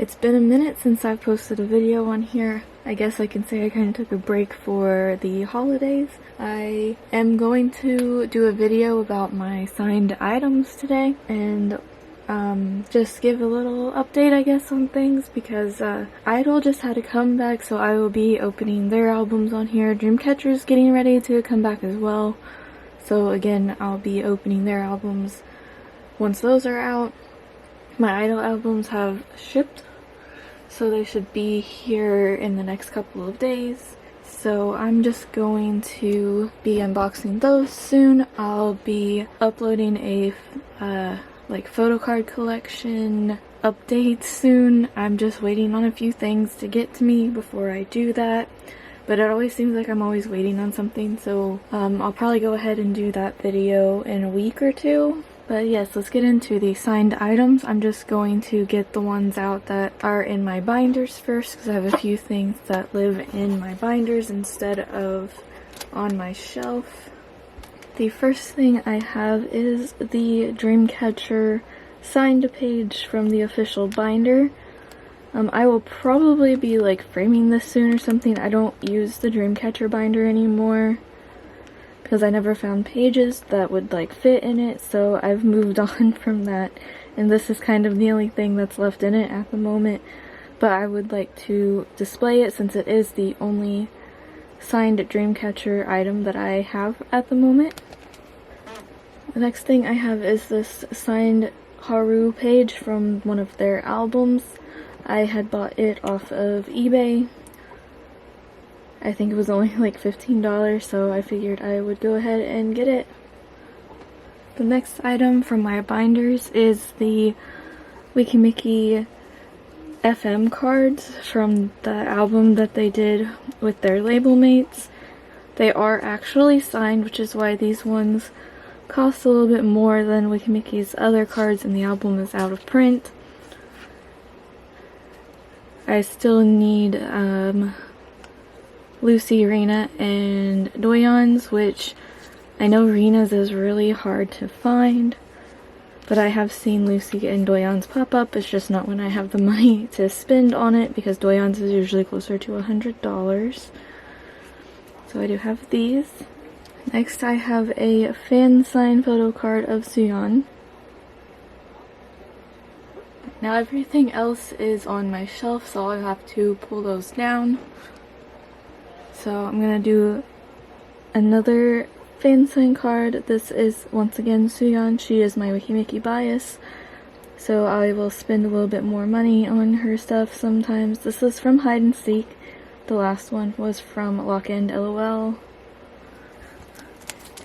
It's been a minute since I've posted a video on here. I guess I can say I kind of took a break for the holidays. I am going to do a video about my signed items today and just give a little update, I guess, on things because Idol just had a comeback, so I will be opening their albums on here. Dreamcatcher's getting ready to come back as well, so again, I'll be opening their albums once those are out. My Idol albums have shipped, so they should be here in the next couple of days. So I'm just going to be unboxing those soon. I'll be uploading a like photo card collection update soon. I'm just waiting on a few things to get to me before I do that. But it always seems like I'm always waiting on something, so I'll probably go ahead and do that video in a week or two. But yes, let's get into the signed items. I'm just going to get the ones out that are in my binders first, because I have a few things that live in my binders instead of on my shelf. The first thing I have is the Dreamcatcher signed page from the official binder. I will probably be like framing this soon or something. I don't use the Dreamcatcher binder anymore because I never found pages that would like fit in it, so I've moved on from that, and this is kind of the only thing that's left in it at the moment. But I would like to display it since it is the only signed Dreamcatcher item that I have at the moment. The next thing I have is this signed Haru page from one of their albums. I had bought it off of eBay. I think it was only like $15, so I figured I would go ahead and get it. The next item from my binders is the Wikimiki FM cards from the album that they did with their label mates. They are actually signed, which is why these ones cost a little bit more than Wikimiki's other cards, and the album is out of print. I still need Lucy, Rina, and Doyeon's, which I know Rina's is really hard to find, but I have seen Lucy and Doyeon's pop up. It's just not when I have the money to spend on it, because Doyeon's is usually closer to $100. So I do have these. Next I have a fan signed photo card of Suyeon. Now everything else is on my shelf, so I'll have to pull those down. So I'm gonna do another fan sign card. This is once again Suyeon. She is my Wikimiki bias, so I will spend a little bit more money on her stuff sometimes. This is from Hide and Seek. The last one was from Lock and LOL.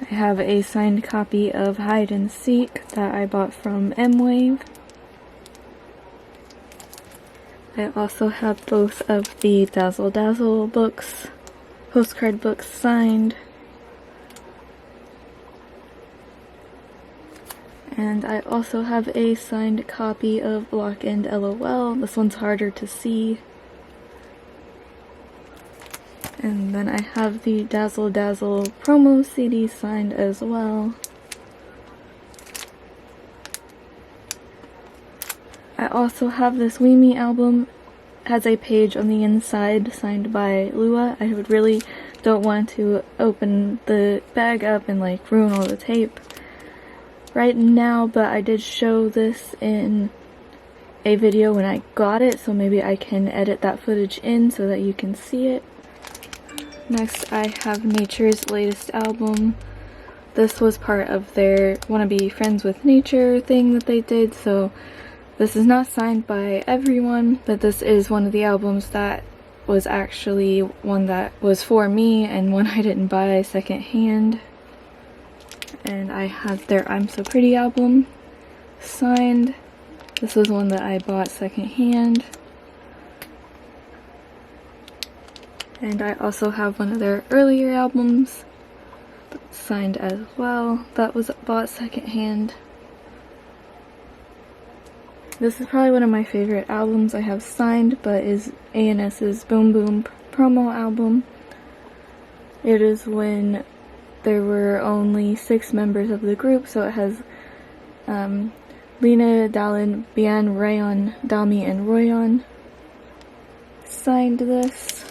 I have a signed copy of Hide and Seek that I bought from M-Wave. I also have both of the Dazzle Dazzle books, postcard books signed. And I also have a signed copy of Lock and LOL. This one's harder to see. And then I have the Dazzle Dazzle promo CD signed as well. I also have this Weemy album. It has a page on the inside signed by Lua. I would really don't want to open the bag up and like ruin all the tape right now, but I did show this in a video when I got it, so maybe I can edit that footage in so that you can see it. Next I have Nature's latest album. This was part of their Wanna Be Friends with Nature thing that they did, so this is not signed by everyone, but this is one of the albums that was actually one that was for me and one I didn't buy secondhand. And I have their I'm So Pretty album signed. This was one that I bought secondhand. And I also have one of their earlier albums signed as well. That was bought secondhand. This is probably one of my favorite albums I have signed, but is ANS's Boom Boom promo album. It is when there were only 6 members of the group, so it has Lena, Dallin, Bian, Rayon, Dami, and Royon signed this.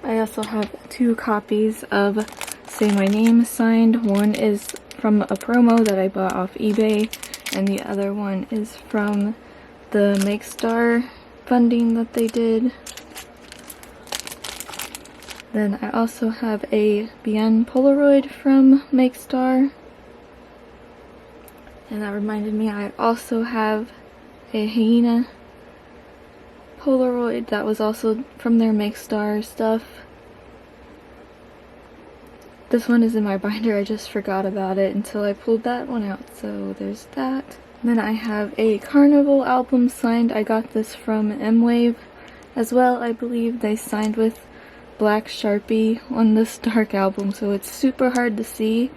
I also have 2 copies of Say My Name signed. One is from a promo that I bought off eBay, and the other one is from the Make Star funding that they did. Then I also have a Bien Polaroid from Make Star. And that reminded me, I also have a Hyena Polaroid that was also from their Make Star stuff. This one is in my binder, I just forgot about it until I pulled that one out, so there's that. And then I have a Carnival album signed. I got this from M-Wave as well. I believe they signed with Black Sharpie on this dark album, so it's super hard to see,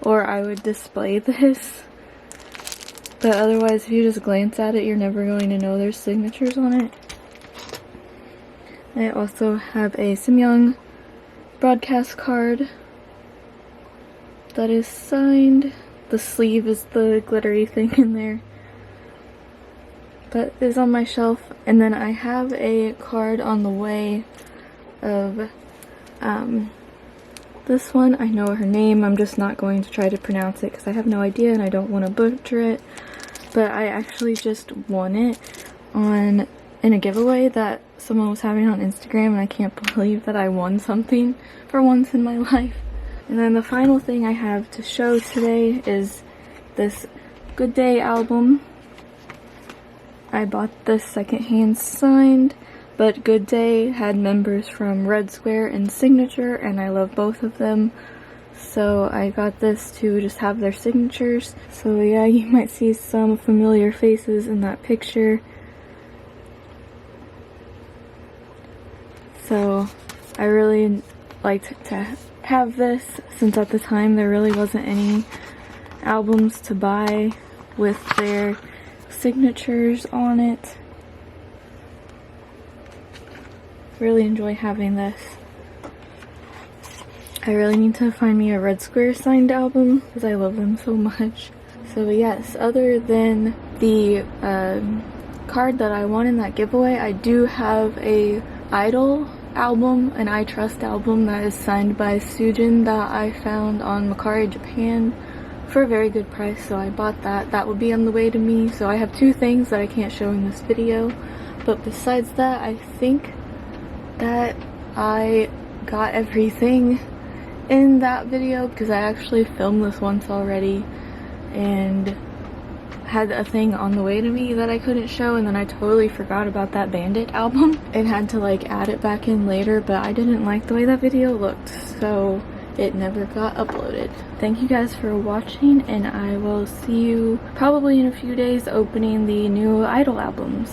or I would display this. But otherwise, if you just glance at it, you're never going to know there's signatures on it. I also have a Simyoung broadcast card that is signed. The sleeve is the glittery thing in there. That is on my shelf. And then I have a card on the way of this one. I know her name, I'm just not going to try to pronounce it because I have no idea and I don't want to butcher it. But I actually just won it in a giveaway that someone was having on Instagram, and I can't believe that I won something for once in my life. And then the final thing I have to show today is this Good Day album. I bought this secondhand signed, but Good Day had members from Red Square and Signature, and I love both of them. So I got this to just have their signatures. So yeah, you might see some familiar faces in that picture. So I really liked to have this, since at the time there really wasn't any albums to buy with their signatures on it. Really enjoy having this. I really need to find me a Red Square signed album because I love them so much. So yes, other than the card that I won in that giveaway, I do have a Idol album, an I Trust album that is signed by Sujin that I found on Mercari Japan for a very good price, so I bought that. That will be on the way to me. So I have 2 things that I can't show in this video, but besides that, I think that I got everything in that video because I actually filmed this once already and had a thing on the way to me that I couldn't show, and then I totally forgot about that Bandit album and had to like add it back in later, but I didn't like the way that video looked, so it never got uploaded. Thank you guys for watching, and I will see you probably in a few days opening the new Idol albums.